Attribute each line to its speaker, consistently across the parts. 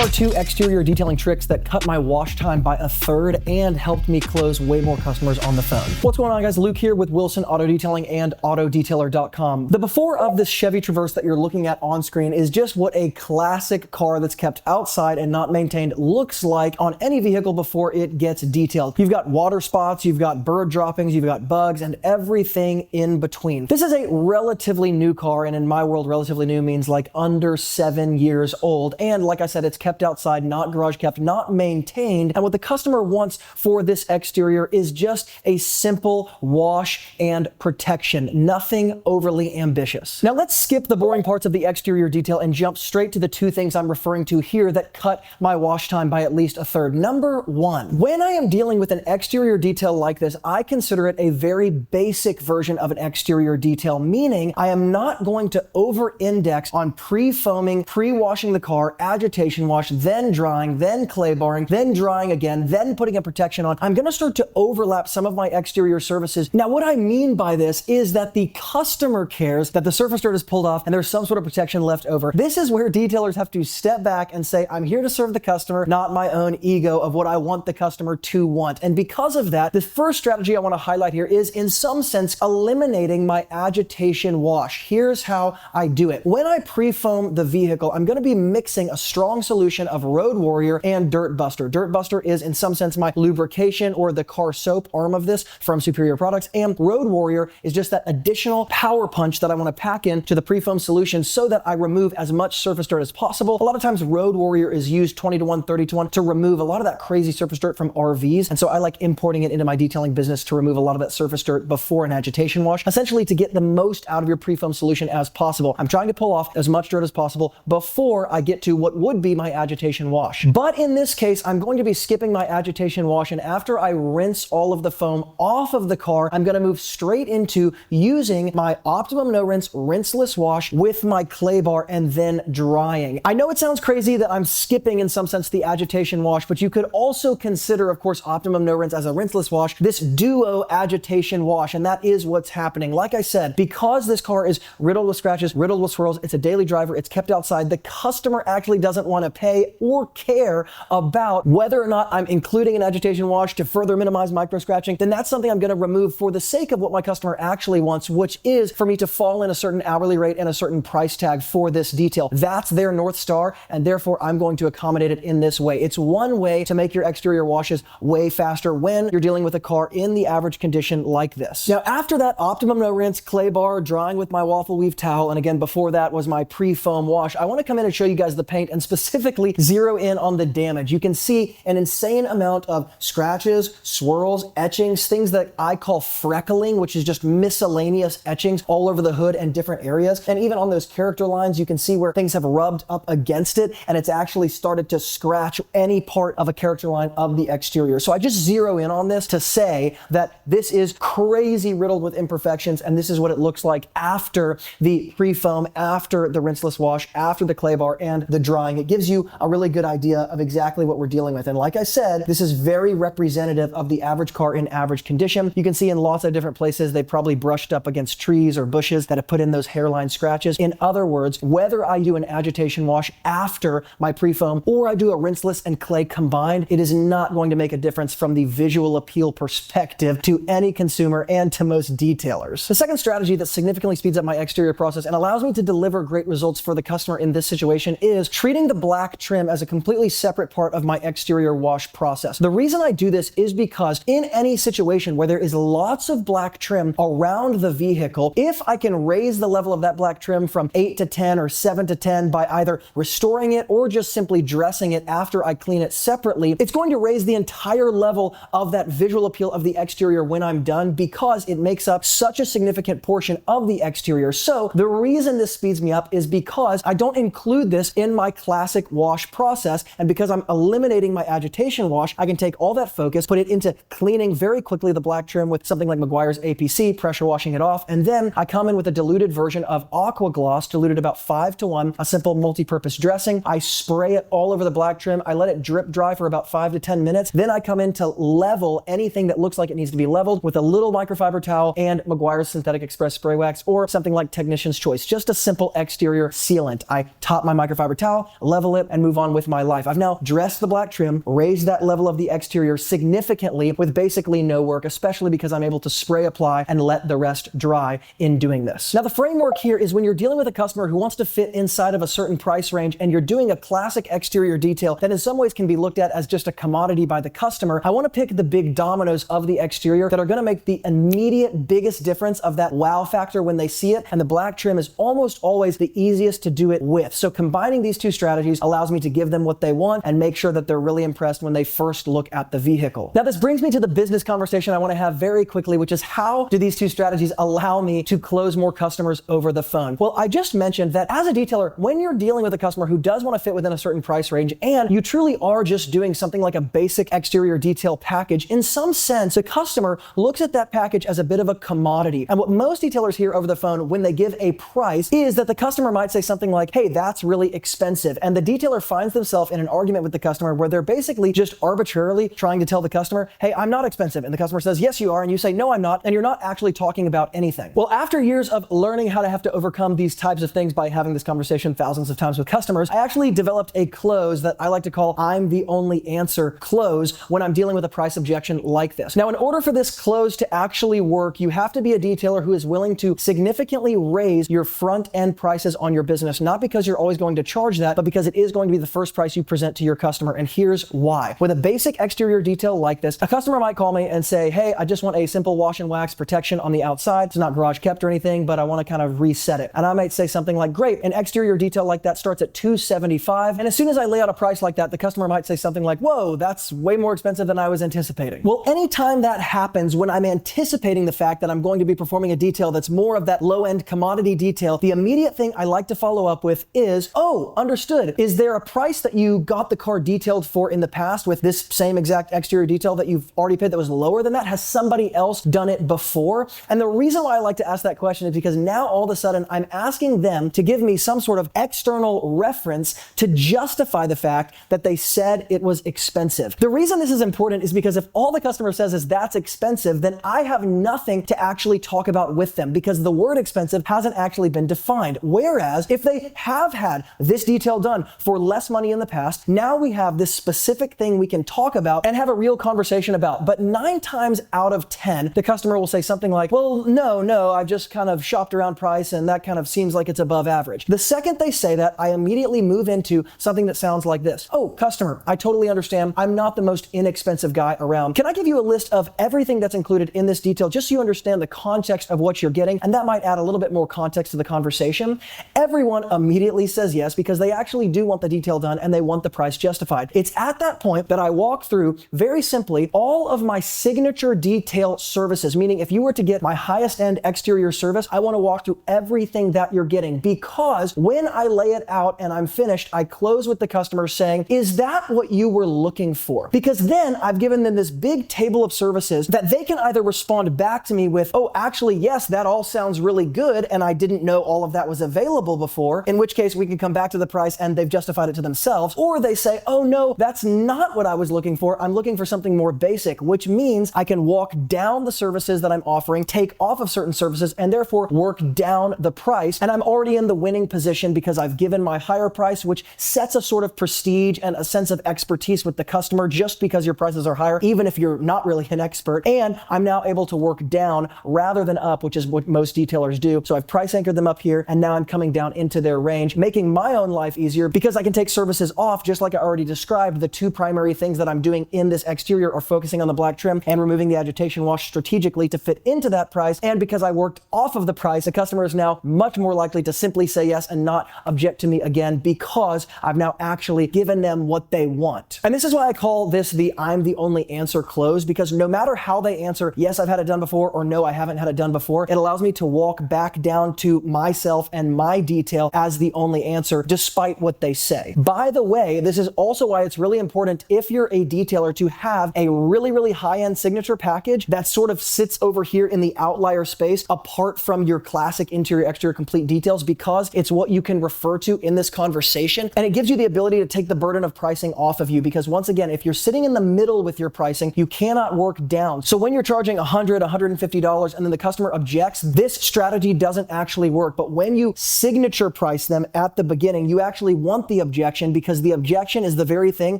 Speaker 1: 2 exterior detailing tricks that cut my wash time by 1/3 and helped me close way more customers on the phone. What's going on, guys? Luke here with Wilson Auto Detailing and AutoDetailer.com. The before of this Chevy Traverse that you're looking at on screen is just what a classic car that's kept outside and not maintained looks like on any vehicle before it gets detailed. You've got water spots, you've got bird droppings, you've got bugs, and everything in between. This is a relatively new car, and in my world, relatively new means like under 7 years old. And like I said, it's kept outside, not garage kept, not maintained. And what the customer wants for this exterior is just a simple wash and protection, nothing overly ambitious. Now let's skip the boring parts of the exterior detail and jump straight to the 2 things I'm referring to here that cut my wash time by at least 1/3. Number 1, when I am dealing with an exterior detail like this, I consider it a very basic version of an exterior detail, meaning I am not going to over-index on pre-foaming, pre-washing the car, agitation wash, then drying, then clay barring, then drying again, then putting a protection on. I'm gonna start to overlap some of my exterior surfaces. Now, what I mean by this is that the customer cares that the surface dirt is pulled off and there's some sort of protection left over. This is where detailers have to step back and say, I'm here to serve the customer, not my own ego of what I want the customer to want. And because of that, the first strategy I wanna highlight here is, in some sense, eliminating my agitation wash. Here's how I do it. When I pre-foam the vehicle, I'm gonna be mixing a strong solution of Road Warrior and Dirt Buster. Dirt Buster is, in some sense, my lubrication or the car soap arm of this from Superior Products, and Road Warrior is just that additional power punch that I want to pack into the pre-foam solution so that I remove as much surface dirt as possible. A lot of times Road Warrior is used 20-to-1, 30-to-1 to remove a lot of that crazy surface dirt from RVs, and so I like importing it into my detailing business to remove a lot of that surface dirt before an agitation wash, essentially to get the most out of your pre-foam solution as possible. I'm trying to pull off as much dirt as possible before I get to what would be my agitation wash. But in this case, I'm going to be skipping my agitation wash, and after I rinse all of the foam off of the car, I'm gonna move straight into using my Optimum No Rinse rinseless wash with my clay bar and then drying. I know it sounds crazy that I'm skipping, in some sense, the agitation wash, but you could also consider, of course, Optimum No Rinse as a rinseless wash, this duo agitation wash, and that is what's happening. Like I said, because this car is riddled with scratches, riddled with swirls, it's a daily driver, it's kept outside, the customer actually doesn't want to pay or care about whether or not I'm including an agitation wash to further minimize micro scratching. Then that's something I'm going to remove for the sake of what my customer actually wants, which is for me to fall in a certain hourly rate and a certain price tag for this detail. That's their North Star, and therefore I'm going to accommodate it in this way. It's one way to make your exterior washes way faster when you're dealing with a car in the average condition like this. Now, after that Optimum No Rinse, clay bar, drying with my waffle weave towel, and again, before that was my pre-foam wash, I want to come in and show you guys the paint and specifically zero in on the damage. You can see an insane amount of scratches, swirls, etchings, things that I call freckling, which is just miscellaneous etchings all over the hood and different areas. And even on those character lines, you can see where things have rubbed up against it and it's actually started to scratch any part of a character line of the exterior. So I just zero in on this to say that this is crazy riddled with imperfections, and this is what it looks like after the pre-foam, after the rinseless wash, after the clay bar and the drying. It gives you a really good idea of exactly what we're dealing with. And like I said, this is very representative of the average car in average condition. You can see in lots of different places, they probably brushed up against trees or bushes that have put in those hairline scratches. In other words, whether I do an agitation wash after my pre-foam or I do a rinseless and clay combined, it is not going to make a difference from the visual appeal perspective to any consumer and to most detailers. The second strategy that significantly speeds up my exterior process and allows me to deliver great results for the customer in this situation is treating the black trim as a completely separate part of my exterior wash process. The reason I do this is because in any situation where there is lots of black trim around the vehicle, if I can raise the level of that black trim from 8 to 10 or 7 to 10 by either restoring it or just simply dressing it after I clean it separately, it's going to raise the entire level of that visual appeal of the exterior when I'm done, because it makes up such a significant portion of the exterior. So the reason this speeds me up is because I don't include this in my classic wash process, and because I'm eliminating my agitation wash, I can take all that focus, put it into cleaning very quickly the black trim with something like Meguiar's APC, pressure washing it off, and then I come in with a diluted version of Aqua Gloss, diluted about 5-to-1, a simple multi-purpose dressing. I spray it all over the black trim. I let it drip dry for about 5 to 10 minutes. Then I come in to level anything that looks like it needs to be leveled with a little microfiber towel and Meguiar's Synthetic Express Spray Wax or something like Technician's Choice, just a simple exterior sealant. I top my microfiber towel, level it, and and move on with my life. I've now dressed the black trim, raised that level of the exterior significantly with basically no work, especially because I'm able to spray apply and let the rest dry in doing this. Now, the framework here is when you're dealing with a customer who wants to fit inside of a certain price range and you're doing a classic exterior detail that in some ways can be looked at as just a commodity by the customer, I want to pick the big dominoes of the exterior that are going to make the immediate biggest difference of that wow factor when they see it, and the black trim is almost always the easiest to do it with. So combining these two strategies allows me to give them what they want and make sure that they're really impressed when they first look at the vehicle. Now, this brings me to the business conversation I want to have very quickly, which is how do these two strategies allow me to close more customers over the phone? Well, I just mentioned that as a detailer, when you're dealing with a customer who does want to fit within a certain price range and you truly are just doing something like a basic exterior detail package, in some sense, the customer looks at that package as a bit of a commodity. And what most detailers hear over the phone when they give a price is that the customer might say something like, hey, that's really expensive. And the detailer finds themselves in an argument with the customer where they're basically just arbitrarily trying to tell the customer, hey, I'm not expensive. And the customer says, yes, you are. And you say, no, I'm not. And you're not actually talking about anything. Well, after years of learning how to have to overcome these types of things by having this conversation thousands of times with customers, I actually developed a close that I like to call I'm the only answer close when I'm dealing with a price objection like this. Now, in order for this close to actually work, you have to be a detailer who is willing to significantly raise your front end prices on your business, not because you're always going to charge that, but because it is going to be the first price you present to your customer. And here's why. With a basic exterior detail like this, a customer might call me and say, hey, I just want a simple wash and wax protection on the outside. It's not garage kept or anything, but I want to kind of reset it. And I might say something like, great, an exterior detail like that starts at $275. And as soon as I lay out a price like that, the customer might say something like, whoa, that's way more expensive than I was anticipating. Well, anytime that happens, when I'm anticipating the fact that I'm going to be performing a detail that's more of that low-end commodity detail, the immediate thing I like to follow up with is, oh, understood. Is there a price that you got the car detailed for in the past with this same exact exterior detail that you've already paid that was lower than that? Has somebody else done it before? And the reason why I like to ask that question is because now all of a sudden I'm asking them to give me some sort of external reference to justify the fact that they said it was expensive. The reason this is important is because if all the customer says is that's expensive, then I have nothing to actually talk about with them because the word expensive hasn't actually been defined. Whereas if they have had this detail done for less money in the past, now we have this specific thing we can talk about and have a real conversation about. But 9 times out of 10, the customer will say something like, well, no, I've just kind of shopped around price and that kind of seems like it's above average. The second they say that, I immediately move into something that sounds like this. Oh, customer, I totally understand. I'm not the most inexpensive guy around. Can I give you a list of everything that's included in this detail just so you understand the context of what you're getting? And that might add a little bit more context to the conversation. Everyone immediately says yes because they actually do want the detail done and they want the price justified. It's at that point that I walk through very simply all of my signature detail services, meaning if you were to get my highest end exterior service, I want to walk through everything that you're getting because when I lay it out and I'm finished, I close with the customer saying, is that what you were looking for? Because then I've given them this big table of services that they can either respond back to me with, oh, actually, yes, that all sounds really good and I didn't know all of that was available before, in which case we can come back to the price and they've justified it to themselves, or they say, oh no, that's not what I was looking for. I'm looking for something more basic, which means I can walk down the services that I'm offering, take off of certain services, and therefore work down the price. And I'm already in the winning position because I've given my higher price, which sets a sort of prestige and a sense of expertise with the customer just because your prices are higher, even if you're not really an expert. And I'm now able to work down rather than up, which is what most detailers do. So I've price anchored them up here, and now I'm coming down into their range, making my own life easier because I can take services off, just like I already described. The 2 primary things that I'm doing in this exterior are focusing on the black trim and removing the agitation wash strategically to fit into that price. And because I worked off of the price, the customer is now much more likely to simply say yes and not object to me again because I've now actually given them what they want. And this is why I call this the I'm the only answer close, because no matter how they answer, yes, I've had it done before, or no, I haven't had it done before, it allows me to walk back down to myself and my detail as the only answer, despite what they say. By the way, this is also why it's really important if you're a detailer to have a really, really high-end signature package that sort of sits over here in the outlier space apart from your classic interior, exterior, complete details, because it's what you can refer to in this conversation. And it gives you the ability to take the burden of pricing off of you, because once again, if you're sitting in the middle with your pricing, you cannot work down. So when you're charging $100, $150 and then the customer objects, this strategy doesn't actually work. But when you signature price them at the beginning, you actually want the objection, because the objection is the very thing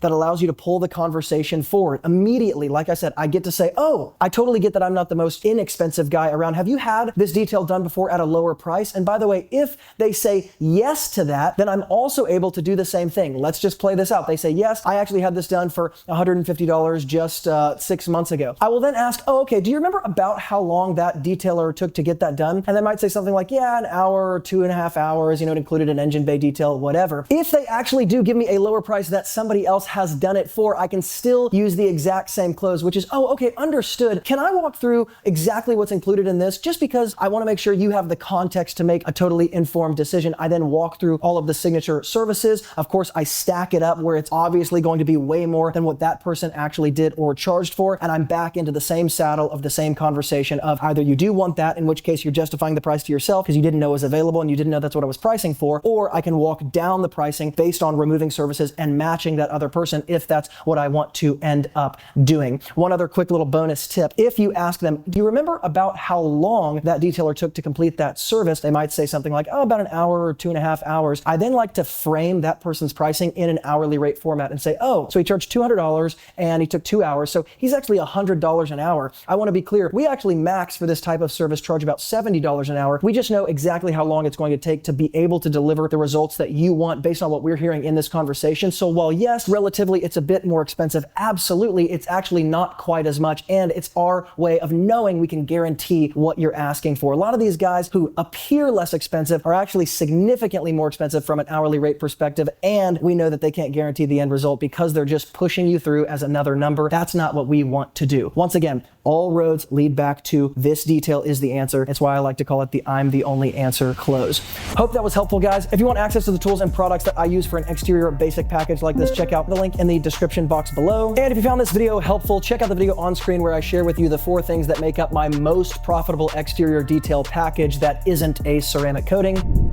Speaker 1: that allows you to pull the conversation forward. Immediately, like I said, I get to say, oh, I totally get that I'm not the most inexpensive guy around. Have you had this detail done before at a lower price? And by the way, if they say yes to that, then I'm also able to do the same thing. Let's just play this out. They say, yes, I actually had this done for $150 just 6 months ago. I will then ask, oh, okay, do you remember about how long that detailer took to get that done? And they might say something like, yeah, an hour, 2.5 hours, it included an engine bay detail, whatever. If they actually do give me a lower price that somebody else has done it for, I can still use the exact same close, which is, oh, okay, understood. Can I walk through exactly what's included in this? Just because I want to make sure you have the context to make a totally informed decision. I then walk through all of the signature services. Of course, I stack it up where it's obviously going to be way more than what that person actually did or charged for, and I'm back into the same saddle of the same conversation of either you do want that, in which case you're justifying the price to yourself because you didn't know it was available and you didn't know that's what I was pricing for, or I can walk down the pricing based on removing services and matching that other person if that's what I want to end up doing. One other quick little bonus tip, if you ask them, do you remember about how long that detailer took to complete that service? They might say something like, oh, about an hour or 2.5 hours. I then like to frame that person's pricing in an hourly rate format and say, oh, so he charged $200 and he took 2 hours, so he's actually $100 an hour. I want to be clear, we actually max for this type of service charge about $70 an hour. We just know exactly how long it's going to take to be able to deliver the results that you want based on what we're hearing in this conversation. So while yes, relatively it's a bit more expensive, absolutely it's actually not quite as much, and it's our way of knowing we can guarantee what you're asking for. A lot of these guys who appear less expensive are actually significantly more expensive from an hourly rate perspective, and we know that they can't guarantee the end result because they're just pushing you through as another number. That's not what we want to do. Once again, all roads lead back to this detail is the answer. It's why I like to call it the I'm the only answer close. Hope that was helpful, guys. If you want access to the tools and products that I use for an exterior basic package like this, check out the link in the description box below. And if you found this video helpful, check out the video on screen where I share with you the 4 things that make up my most profitable exterior detail package that isn't a ceramic coating.